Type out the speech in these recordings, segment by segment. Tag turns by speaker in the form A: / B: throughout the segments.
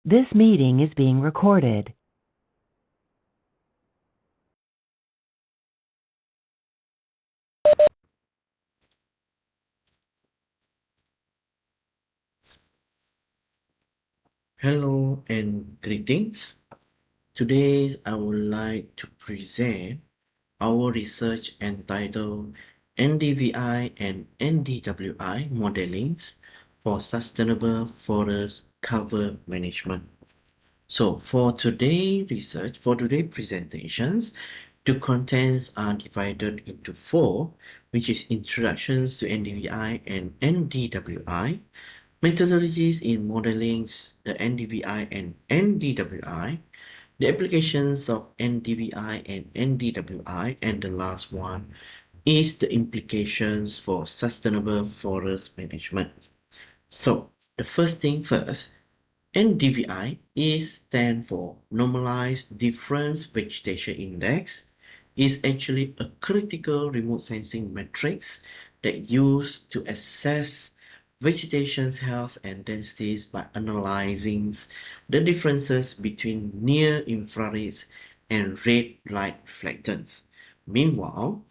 A: This meeting is being recorded.
B: Hello and greetings. Today I would like to present our research entitled NDVI and NDWI modelings for sustainable forest cover management. So for today's presentations, the contents are divided into four, which is introductions to NDVI and NDWI, methodologies in modeling the NDVI and NDWI, the applications of NDVI and NDWI, and the last one is the implications for sustainable forest management. So the first thing first, NDVI stand for Normalized Difference Vegetation Index, is actually a critical remote sensing matrix that used to assess vegetation's health and densities by analyzing the differences between near-infrared and red light reflectance. Meanwhile,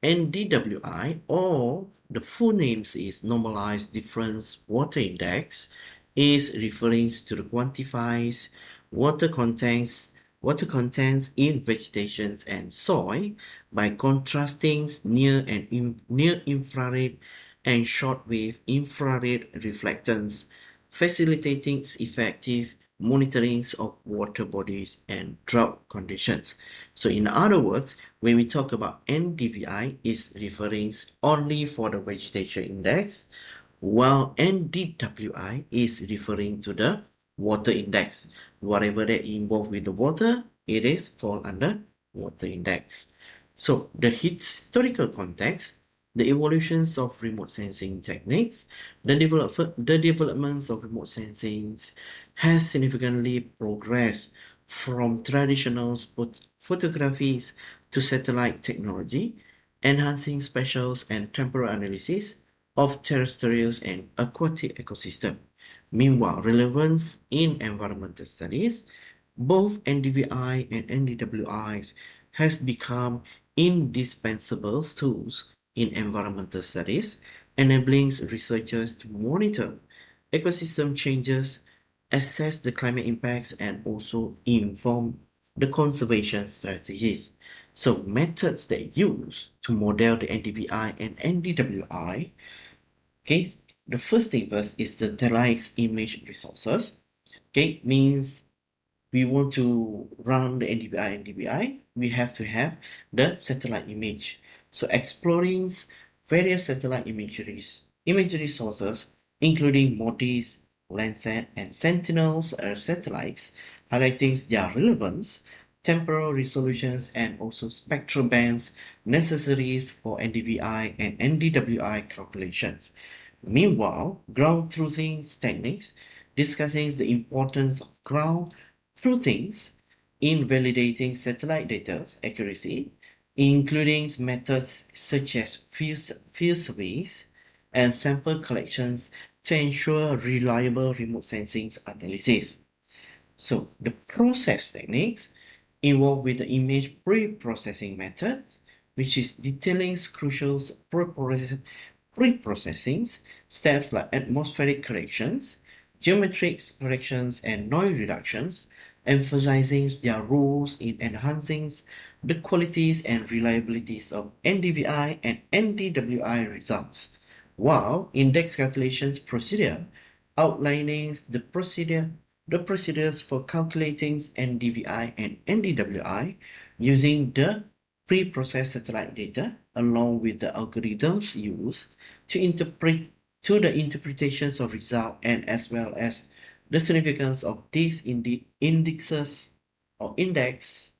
B: NDWI, or the full names is Normalized Difference Water Index, is referring to the quantifies water contents in vegetations and soil by contrasting near infrared and short-wave infrared reflectance, facilitating effective monitoring of water bodies and drought conditions. So in other words, when we talk about NDVI, is referring only for the vegetation index, while NDWI is referring to the water index. Whatever that involved with the water, it is fall under water index. So the historical context, the evolutions of remote sensing techniques, the developments of remote sensing has significantly progressed from traditional photographies to satellite technology, enhancing spatial and temporal analysis of terrestrial and aquatic ecosystem. Meanwhile, relevance in environmental studies, both NDVI and NDWI has become indispensable tools in environmental studies, enabling researchers to monitor ecosystem changes, assess the climate impacts, and also inform the conservation strategies. So methods that use to model the NDVI and NDWI, okay, the first thing first is the satellite image resources. Okay, means we want to run the NDVI and NDVI, we have to have the satellite image. So exploring various satellite imagery sources, including MODIS, Landsat, and Sentinels satellites, highlighting their relevance, temporal resolutions, and also spectral bands necessary for NDVI and NDWI calculations. Meanwhile, ground truthing techniques discussing the importance of ground truthing in validating satellite data's accuracy, including methods such as field surveys and sample collections to ensure reliable remote sensing analysis. So the process techniques involved with the image pre-processing methods, which is detailing crucial pre-processing steps like atmospheric corrections, geometric corrections, and noise reductions, emphasizing their roles in enhancing the qualities and reliabilities of NDVI and NDWI results, while index calculations procedure outlining the procedures for calculating NDVI and NDWI using the pre-processed satellite data along with the algorithms used to the interpretations of result, and as well as the significance of these indexes or index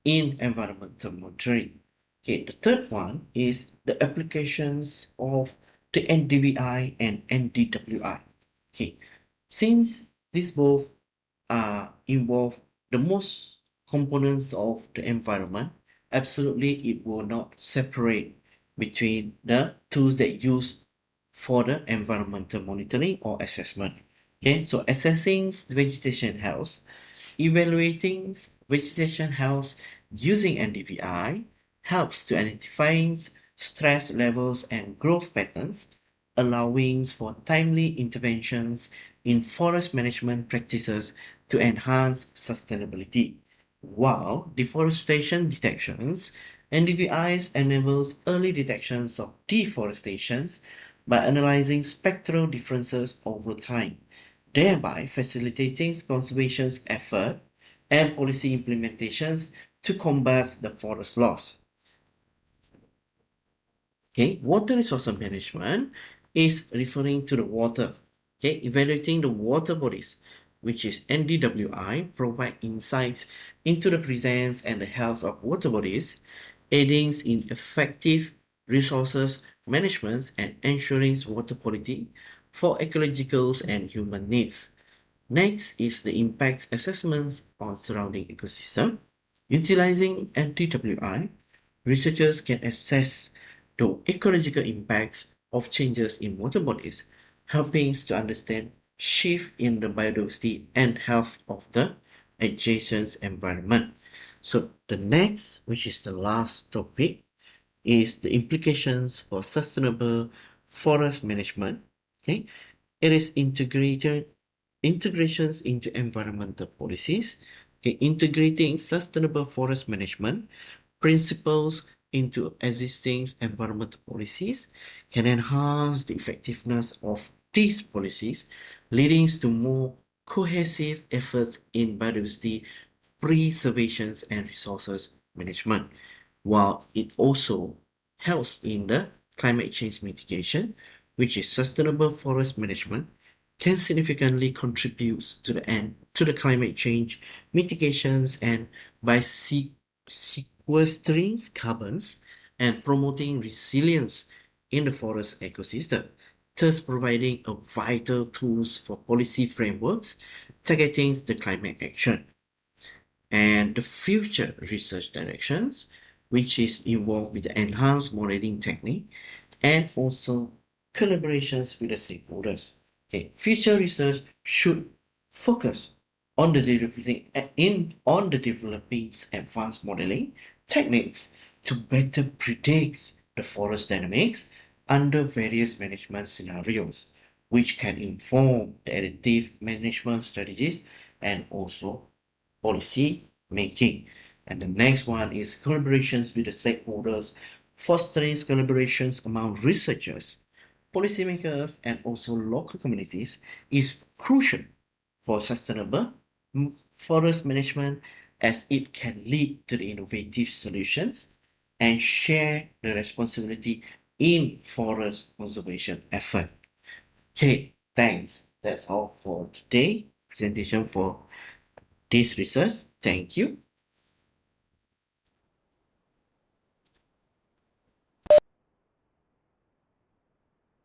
B: in environmental monitoring. Okay, the third one is the applications of the NDVI and NDWI. Okay, since these both involve the most components of the environment, absolutely it will not separate between the tools that use for the environmental monitoring or assessment. Okay, so assessing vegetation health, evaluating vegetation health using NDVI helps to identifying stress levels and growth patterns, allowing for timely interventions in forest management practices to enhance sustainability. While deforestation detections, NDVIs enables early detections of deforestation by analyzing spectral differences over time, thereby facilitating conservation effort and policy implementations to combat the forest loss. Okay, water resource management is referring to the water. Okay, evaluating the water bodies, which is NDWI, provide insights into the presence and the health of water bodies, aiding in effective resources management and ensuring water quality for ecological and human needs. Next is the impact assessments on surrounding ecosystem. Utilizing NDWI, researchers can assess the ecological impacts of changes in water bodies, helping to understand shift in the biodiversity and health of the adjacent environment. So the next, which is the last topic, is the implications for sustainable forest management. Okay, it is integrations into environmental policies. Okay, integrating sustainable forest management principles into existing environmental policies can enhance the effectiveness of these policies, leading to more cohesive efforts in biodiversity preservation and resources management, while it also helps in the climate change mitigation, which is sustainable forest management, can significantly contribute to the end to the climate change mitigations and by sequestering carbons and promoting resilience in the forest ecosystem, thus providing a vital tools for policy frameworks targeting the climate action and the future research directions, which is involved with the enhanced modeling technique and also collaborations with the stakeholders. Okay, future research should focus on the developing advanced modeling techniques to better predict the forest dynamics under various management scenarios, which can inform the adaptive management strategies and also policy making. And the next one is collaborations with the stakeholders, fostering collaborations among researchers, policymakers, and also local communities is crucial for sustainable forest management as it can lead to the innovative solutions and share the responsibility in forest conservation effort. Okay, thanks. That's all for today. Presentation for this research. Thank you.